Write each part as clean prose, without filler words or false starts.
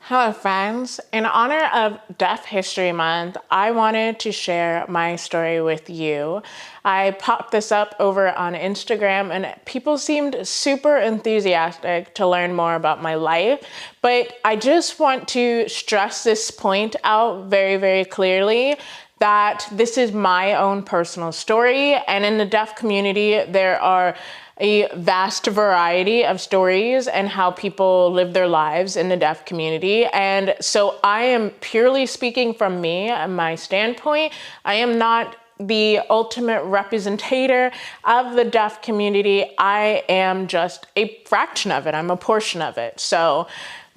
Hello friends, in honor of Deaf History Month, I wanted to share my story with you. I popped this up over on Instagram and people seemed super enthusiastic to learn more about my life, but I just want to stress this point out very, very clearly that this is my own personal story, and in the deaf community, there are a vast variety of stories and how people live their lives in the deaf community. And so I am purely speaking from me and my standpoint. I am not the ultimate representative of the deaf community. I am just a fraction of it. I'm a portion of it.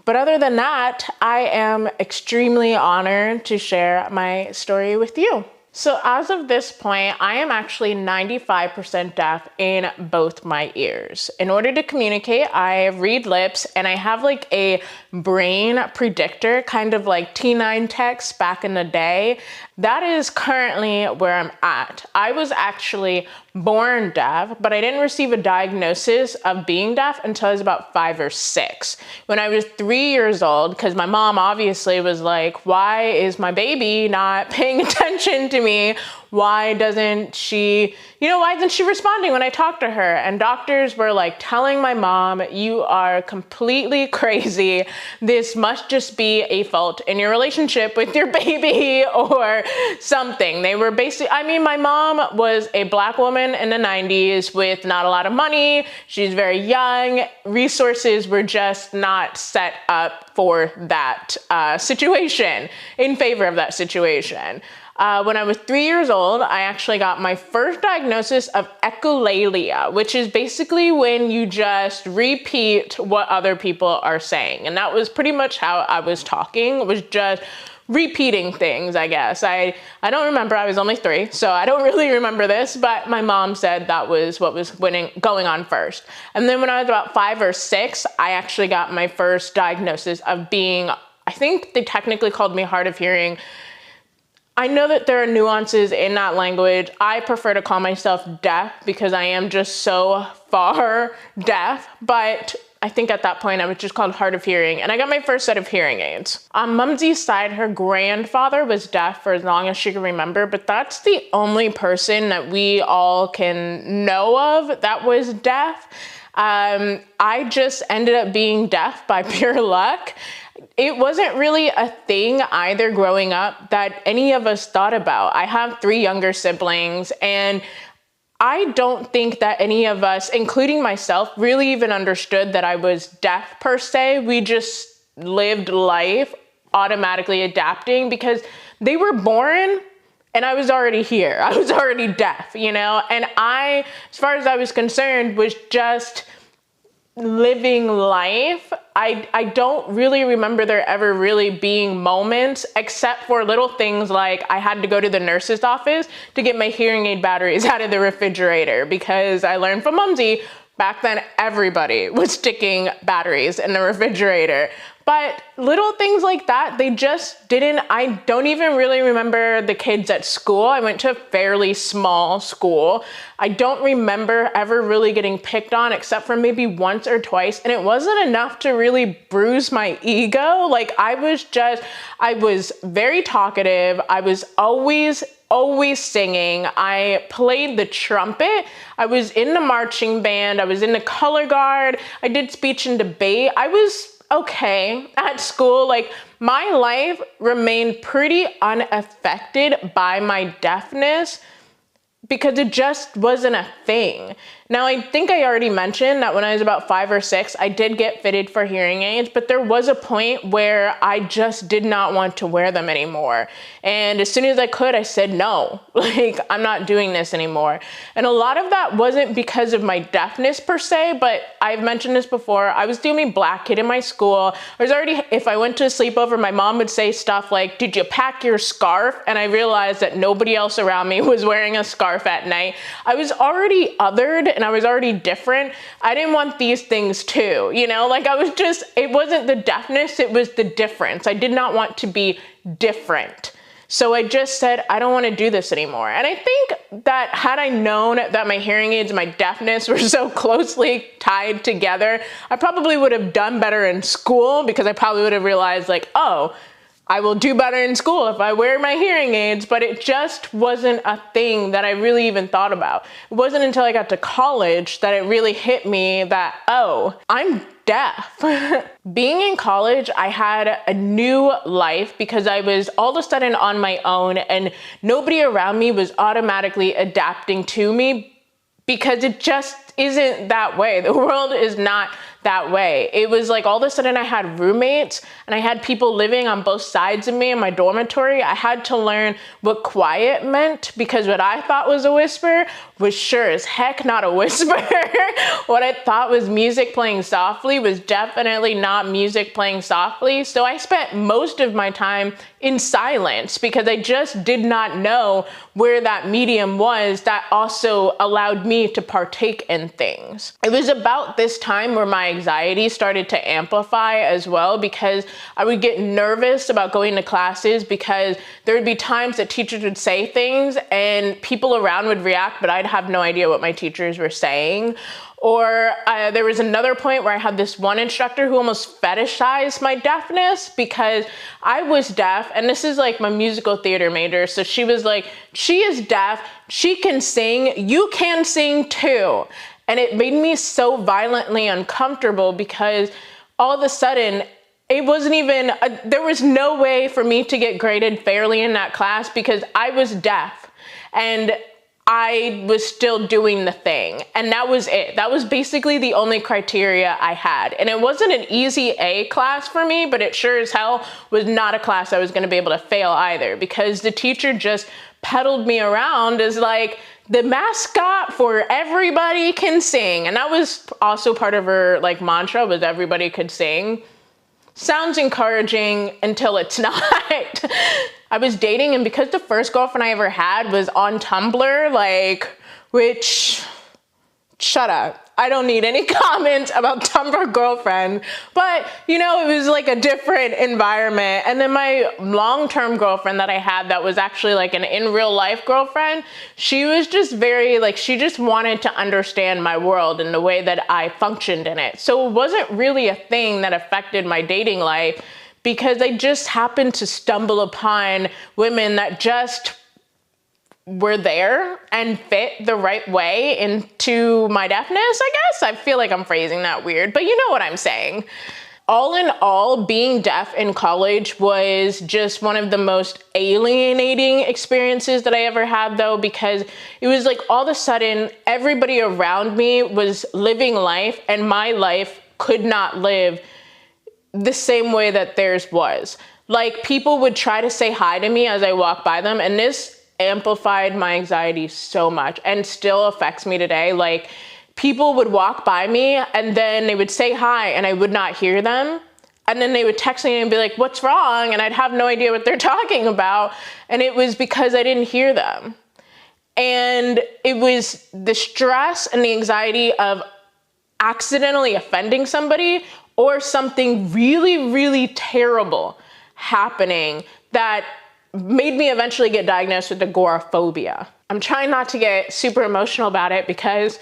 But other than that, I am extremely honored to share my story with you. So as of this point, I am actually 95% deaf in both my ears. In order to communicate, I read lips and I have like a brain predictor, kind of like T9 text back in the day. That is currently where I'm at. I was actually born deaf, but I didn't receive a diagnosis of being deaf until I was about 5 or 6. When I was 3 years old, because my mom obviously was like, why is my baby not paying attention to me? Why isn't she responding when I talk to her? And doctors were like telling my mom, you are completely crazy. This must just be a fault in your relationship with your baby or something. They were my mom was a Black woman in the 90s with not a lot of money. She's very young. Resources were just not set up for that situation, in favor of that situation. When I was 3 years old, I actually got my first diagnosis of echolalia, which is basically when you just repeat what other people are saying. And that was pretty much how I was talking, was just repeating things, I guess. I don't remember, I was only 3, so I don't really remember this, but my mom said that was what was going on first. And then when I was about 5 or 6, I actually got my first diagnosis of being, I think they technically called me hard of hearing. I know that there are nuances in that language. I prefer to call myself deaf because I am just so far deaf, but I think at that point I was just called hard of hearing, and I got my first set of hearing aids. On Mumsy's side, her grandfather was deaf for as long as she can remember, but that's the only person that we all can know of that was deaf. I just ended up being deaf by pure luck. It wasn't really a thing either growing up that any of us thought about. I have 3 younger siblings, and I don't think that any of us, including myself, really even understood that I was deaf per se. We just lived life automatically adapting because they were born and I was already here. I was already deaf, and I, as far as I was concerned, was just living life. I don't really remember there ever really being moments, except for little things like I had to go to the nurse's office to get my hearing aid batteries out of the refrigerator, because I learned from Mumsy back then everybody was sticking batteries in the refrigerator. But little things like that, they just didn't. I don't even really remember the kids at school. I went to a fairly small school. I don't remember ever really getting picked on except for maybe once or twice. And it wasn't enough to really bruise my ego. Like I was very talkative. I was always singing. I played the trumpet. I was in the marching band. I was in the color guard. I did speech and debate. I was okay at school. Like my life remained pretty unaffected by my deafness because it just wasn't a thing. Now, I think I already mentioned that when I was about 5 or 6, I did get fitted for hearing aids, but there was a point where I just did not want to wear them anymore. And as soon as I could, I said, no, like I'm not doing this anymore. And a lot of that wasn't because of my deafness per se, but I've mentioned this before. I was the only Black kid in my school. If I went to a sleepover, my mom would say stuff like, did you pack your scarf? And I realized that nobody else around me was wearing a scarf at night. I was already othered and I was already different. I didn't want these things too, like it wasn't the deafness, it was the difference. I did not want to be different. So I just said, I don't want to do this anymore. And I think that had I known that my hearing aids and my deafness were so closely tied together, I probably would have done better in school, because I probably would have realized like, oh, I will do better in school if I wear my hearing aids, but it just wasn't a thing that I really even thought about. It wasn't until I got to college that it really hit me that, oh, I'm deaf. Being in college, I had a new life because I was all of a sudden on my own and nobody around me was automatically adapting to me, because it just isn't that way. The world is not that way. It was like all of a sudden I had roommates and I had people living on both sides of me in my dormitory. I had to learn what quiet meant, because what I thought was a whisper was sure as heck not a whisper. What I thought was music playing softly was definitely not music playing softly. So I spent most of my time in silence because I just did not know where that medium was that also allowed me to partake in things. It was about this time where my anxiety started to amplify as well, because I would get nervous about going to classes because there would be times that teachers would say things and people around would react, but I'd have no idea what my teachers were saying. Or there was another point where I had this one instructor who almost fetishized my deafness because I was deaf, and this is like my musical theater major. So she was like, she is deaf, she can sing, you can sing too. And it made me so violently uncomfortable because all of a sudden it wasn't even, there was no way for me to get graded fairly in that class because I was deaf and I was still doing the thing. And that was it. That was basically the only criteria I had. And it wasn't an easy A class for me, but it sure as hell was not a class I was going to be able to fail either, because the teacher just peddled me around as like the mascot for everybody can sing. And that was also part of her like mantra, was everybody could sing. Sounds encouraging until it's not. I was dating, and because the first girlfriend I ever had was on Tumblr, like, which, shut up. I don't need any comments about Tumblr girlfriend, but you know, it was like a different environment. And then my long-term girlfriend that I had that was actually like an in real life girlfriend, she was just very like, she just wanted to understand my world and the way that I functioned in it. So it wasn't really a thing that affected my dating life, because I just happened to stumble upon women that just were there and fit the right way into my deafness, I guess. I feel like I'm phrasing that weird, but you know what I'm saying. All in all, being deaf in college was just one of the most alienating experiences that I ever had, though, because it was like all of a sudden everybody around me was living life and my life could not live the same way that theirs was. Like, people would try to say hi to me as I walk by them, and this amplified my anxiety so much and still affects me today. Like, people would walk by me and then they would say hi and I would not hear them. And then they would text me and be like, what's wrong? And I'd have no idea what they're talking about. And it was because I didn't hear them. And it was the stress and the anxiety of accidentally offending somebody or something really, really terrible happening that made me eventually get diagnosed with agoraphobia. I'm trying not to get super emotional about it because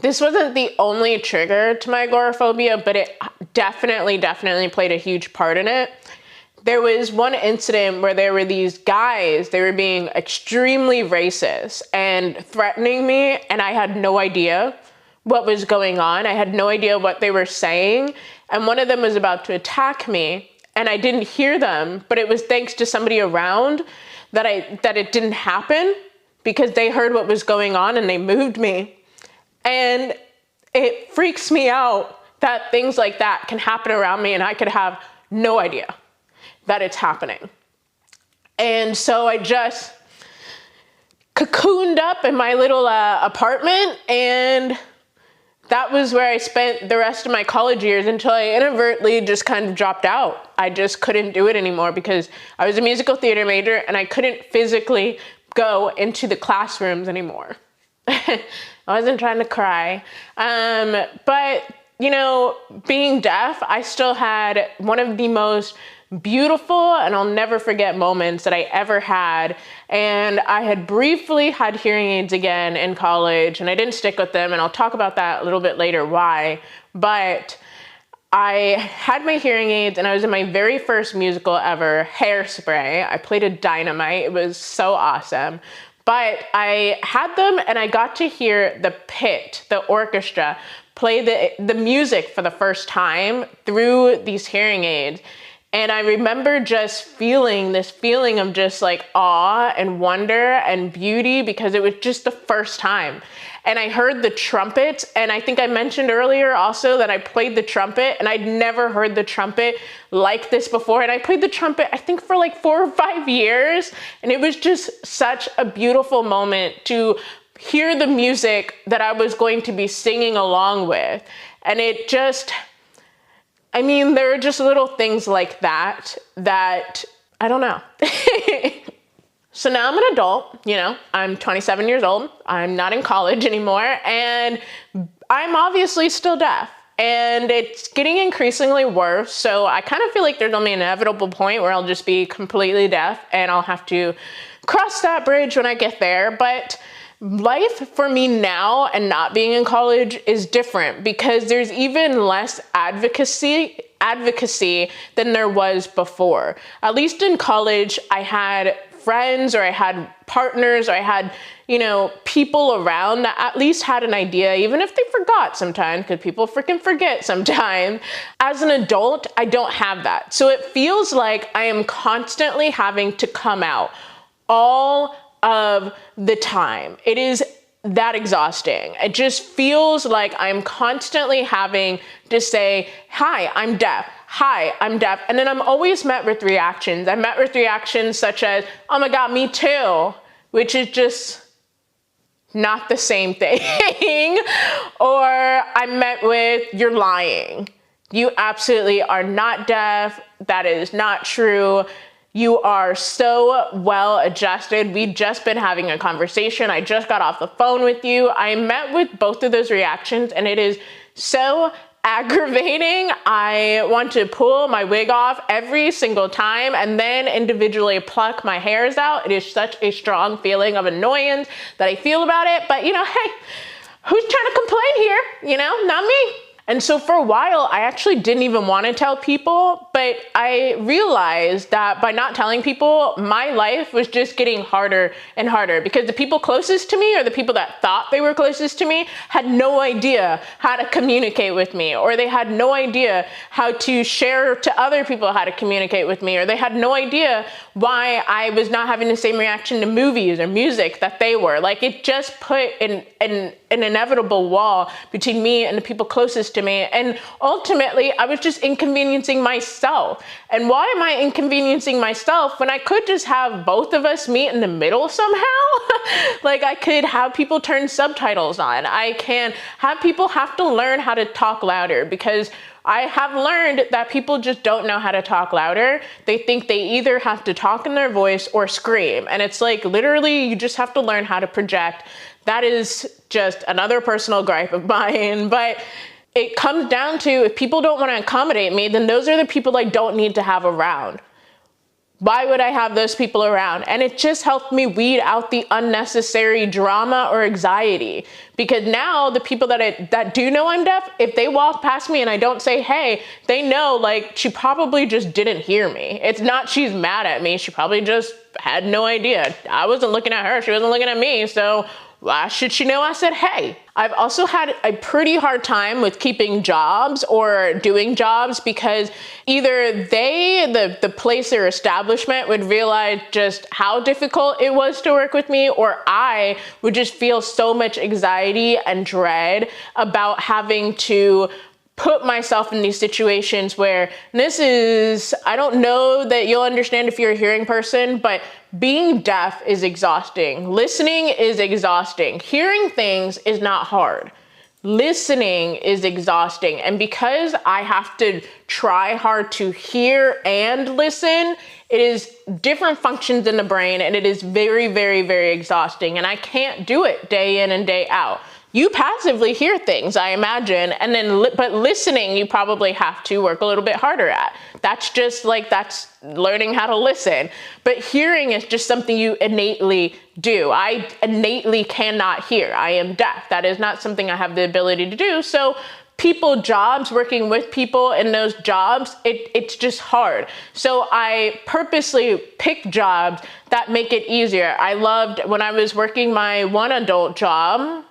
this wasn't the only trigger to my agoraphobia, but it definitely played a huge part in it. There was one incident where there were these guys, they were being extremely racist and threatening me, and I had no idea what was going on. I had no idea what they were saying. And one of them was about to attack me and I didn't hear them, but it was thanks to somebody around that it didn't happen, because they heard what was going on and they moved me. And it freaks me out that things like that can happen around me and I could have no idea that it's happening. And so I just cocooned up in my little apartment, and that was where I spent the rest of my college years until I inadvertently just kind of dropped out. I just couldn't do it anymore because I was a musical theater major and I couldn't physically go into the classrooms anymore. I wasn't trying to cry. But, you know, being deaf, I still had one of the most beautiful and I'll never forget moments that I ever had. And I had briefly had hearing aids again in college, and I didn't stick with them, and I'll talk about that a little bit later why. But I had my hearing aids and I was in my very first musical ever, Hairspray. I played a Dynamite. It was so awesome. But I had them and I got to hear the pit, the orchestra, play the music for the first time through these hearing aids. And I remember just feeling this feeling of just like awe and wonder and beauty, because it was just the first time. And I heard the trumpet, and I think I mentioned earlier also that I played the trumpet, and I'd never heard the trumpet like this before. And I played the trumpet, I think, for like 4 or 5 years. And it was just such a beautiful moment to hear the music that I was going to be singing along with. And it just, I mean, there are just little things like that I don't know. So now I'm an adult, I'm 27 years old. I'm not in college anymore, and I'm obviously still deaf, and it's getting increasingly worse. So I kind of feel like there's only an inevitable point where I'll just be completely deaf, and I'll have to cross that bridge when I get there. But life for me now and not being in college is different, because there's even less advocacy than there was before. At least in college, I had friends, or I had partners, or I had, people around that at least had an idea, even if they forgot sometimes, because people freaking forget sometimes. As an adult, I don't have that. So it feels like I am constantly having to come out all of the time. It is that exhausting. It just feels like I'm constantly having to say, hi, I'm deaf. Hi, I'm deaf. And then I'm always met with reactions. I'm met with reactions such as, oh my God, me too, which is just not the same thing. Or I'm met with, you're lying. You absolutely are not deaf. That is not true. You are so well adjusted. We've just been having a conversation. I just got off the phone with you. I met with both of those reactions, and it is so aggravating. I want to pull my wig off every single time and then individually pluck my hairs out. It is such a strong feeling of annoyance that I feel about it. But hey, who's trying to complain here? Not me. And so for a while, I actually didn't even want to tell people, but I realized that by not telling people, my life was just getting harder and harder, because the people closest to me, or the people that thought they were closest to me, had no idea how to communicate with me, or they had no idea how to share to other people how to communicate with me, or they had no idea why I was not having the same reaction to movies or music that they were. Like, it just put an inevitable wall between me and the people closest to me. And ultimately, I was just inconveniencing myself. And why am I inconveniencing myself when I could just have both of us meet in the middle somehow? Like, I could have people turn subtitles on. I can have people have to learn how to talk louder, because I have learned that people just don't know how to talk louder. They think they either have to talk in their voice or scream. And it's like, literally, you just have to learn how to project. That is just another personal gripe of mine. But it comes down to, if people don't want to accommodate me, then those are the people I don't need to have around. Why would I have those people around? And it just helped me weed out the unnecessary drama or anxiety. Because now the people that do know I'm deaf, if they walk past me and I don't say, hey, they know, like, she probably just didn't hear me. It's not she's mad at me. She probably just had no idea. I wasn't looking at her. She wasn't looking at me. So why should she know I said, hey? I've also had a pretty hard time with keeping jobs or doing jobs, because either the place or establishment would realize just how difficult it was to work with me, or I would just feel so much anxiety and dread about having to put myself in these situations where I don't know that you'll understand if you're a hearing person, but being deaf is exhausting. Listening is exhausting. Hearing things is not hard. Listening is exhausting. And because I have to try hard to hear and listen, it is different functions in the brain, and it is very, very, very exhausting. And I can't do it day in and day out. You passively hear things, I imagine, and then, but listening, you probably have to work a little bit harder at. That's just like, that's learning how to listen. But hearing is just something you innately do. I innately cannot hear. I am deaf. That is not something I have the ability to do. So jobs, working with people in those jobs, it's just hard. So I purposely pick jobs that make it easier. I loved when I was working my one adult job,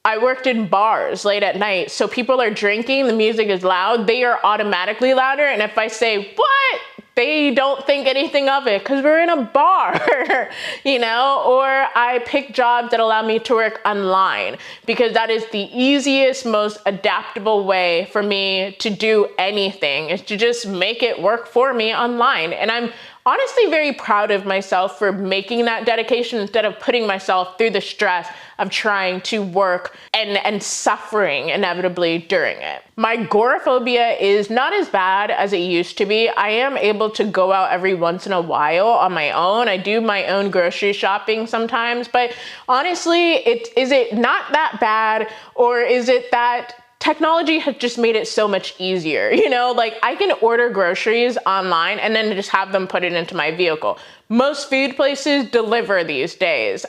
I worked in bars late at night. So people are drinking, the music is loud, they are automatically louder. And if I say, what? They don't think anything of it because we're in a bar, you know? Or I pick jobs that allow me to work online because that is the easiest, most adaptable way for me to do anything, is to just make it work for me online. And I'm honestly very proud of myself for making that dedication instead of putting myself through the stress of trying to work and suffering inevitably during it. My agoraphobia is not as bad as it used to be. I am able to go out every once in a while on my own. I do my own grocery shopping sometimes, but honestly, is it not that bad, or is it that technology has just made it so much easier? You know, like I can order groceries online and then just have them put it into my vehicle. Most food places deliver these days.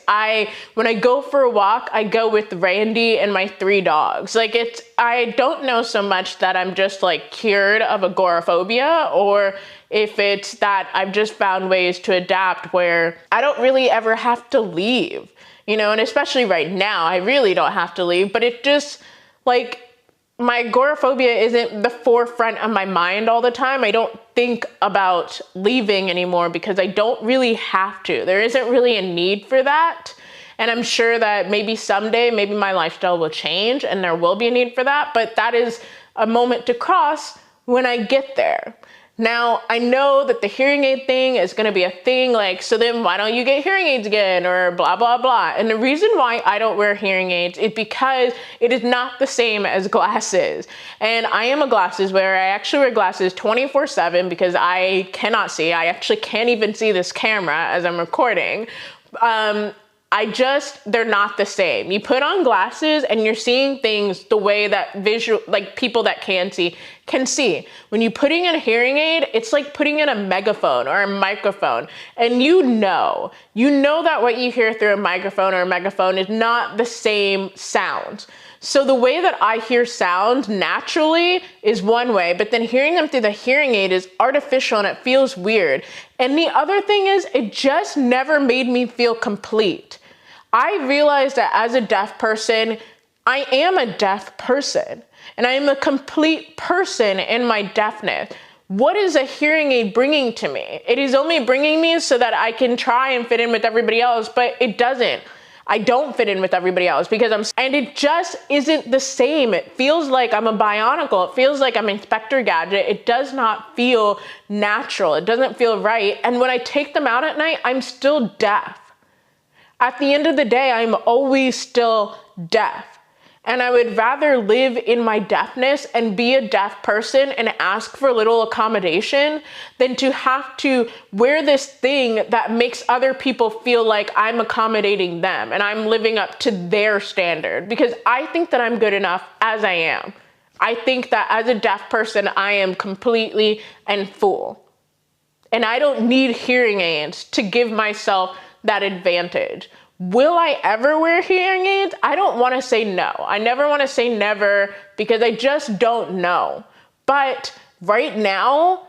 When I go for a walk, I go with Randy and my 3 dogs. Like I don't know so much that I'm just like cured of agoraphobia, or if it's that I've just found ways to adapt where I don't really ever have to leave, you know, and especially right now, I really don't have to leave, but it just like, my agoraphobia isn't the forefront of my mind all the time. I don't think about leaving anymore because I don't really have to. There isn't really a need for that. And I'm sure that maybe someday, maybe my lifestyle will change and there will be a need for that, but that is a moment to cross when I get there. Now, I know that the hearing aid thing is gonna be a thing, like, so then why don't you get hearing aids again, or blah, blah, blah. And the reason why I don't wear hearing aids is because it is not the same as glasses. And I am a glasses wearer. I actually wear glasses 24/7 because I cannot see. I actually can't even see this camera as I'm recording. They're not the same. You put on glasses and you're seeing things the way that people that can see. When you're putting in a hearing aid, it's like putting in a megaphone or a microphone. And you know that what you hear through a microphone or a megaphone is not the same sound. So the way that I hear sounds naturally is one way, but then hearing them through the hearing aid is artificial and it feels weird. And the other thing is, it just never made me feel complete. I realized that as a deaf person, I am a deaf person and I am a complete person in my deafness. What is a hearing aid bringing to me? It is only bringing me so that I can try and fit in with everybody else, but it doesn't. I don't fit in with everybody else because and it just isn't the same. It feels like I'm a bionicle. It feels like I'm Inspector Gadget. It does not feel natural. It doesn't feel right. And when I take them out at night, I'm still deaf. At the end of the day, I'm always still deaf. And I would rather live in my deafness and be a deaf person and ask for little accommodation than to have to wear this thing that makes other people feel like I'm accommodating them and I'm living up to their standard, because I think that I'm good enough as I am. I think that as a deaf person, I am completely and full. And I don't need hearing aids to give myself that advantage. Will I ever wear hearing aids? I don't want to say no. I never want to say never because I just don't know. But right now,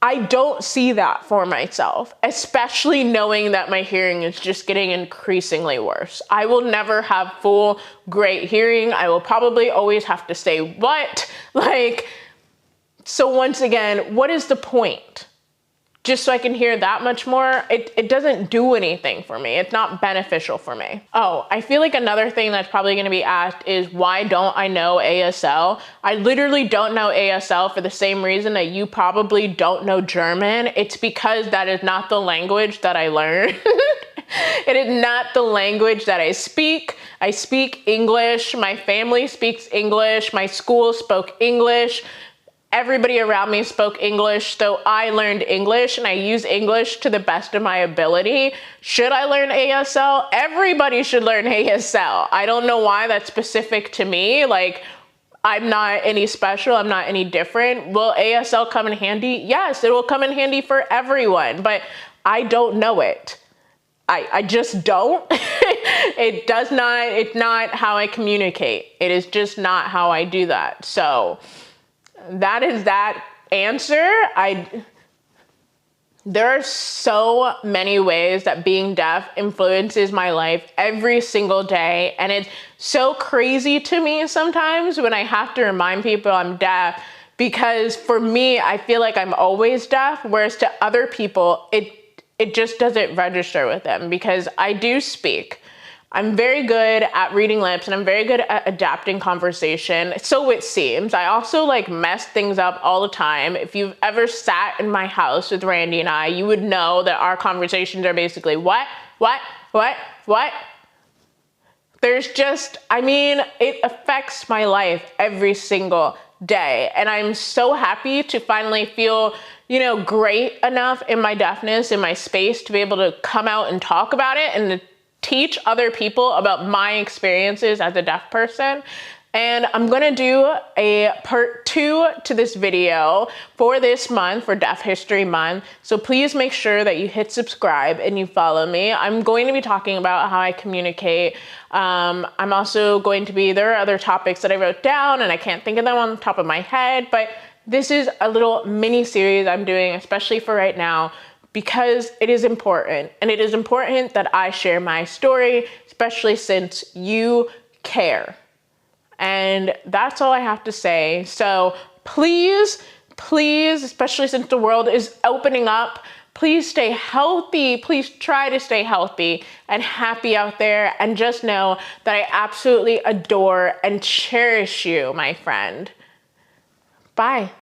I don't see that for myself, especially knowing that my hearing is just getting increasingly worse. I will never have full, great hearing. I will probably always have to say what? So once again, what is the point? Just so I can hear that much more, it doesn't do anything for me. It's not beneficial for me. Oh, I feel like another thing that's probably gonna be asked is, why don't I know ASL? I literally don't know ASL for the same reason that you probably don't know German. It's because that is not the language that I learned. It is not the language that I speak. I speak English. My family speaks English. My school spoke English. everybody around me spoke English, so I learned English and I use English to the best of my ability. Should I learn ASL? Everybody should learn ASL. I don't know why that's specific to me. Like, I'm not any special, I'm not any different. Will ASL come in handy? Yes, it will come in handy for everyone, but I don't know it. I just don't. It's not how I communicate. It is just not how I do that. So that is that answer. There are so many ways that being deaf influences my life every single day. And it's so crazy to me sometimes when I have to remind people I'm deaf, because for me, I feel like I'm always deaf, whereas to other people, it just doesn't register with them because I do speak. I'm very good at reading lips and I'm very good at adapting conversation. So it seems. I also like mess things up all the time. If you've ever sat in my house with Randy and I, you would know that our conversations are basically what? There's just, it affects my life every single day. And I'm so happy to finally feel, great enough in my deafness, in my space to be able to come out and talk about it and to teach other people about my experiences as a deaf person. And I'm gonna do a part 2 to this video for this month, for Deaf History Month. So please make sure that you hit subscribe and you follow me. I'm going to be talking about how I communicate. I'm also going to there are other topics that I wrote down and I can't think of them on the top of my head, but this is a little mini series I'm doing, especially for right now, because it is important. And it is important that I share my story, especially since you care. And that's all I have to say. So please, especially since the world is opening up, please stay healthy. Please try to stay healthy and happy out there. And just know that I absolutely adore and cherish you, my friend. Bye.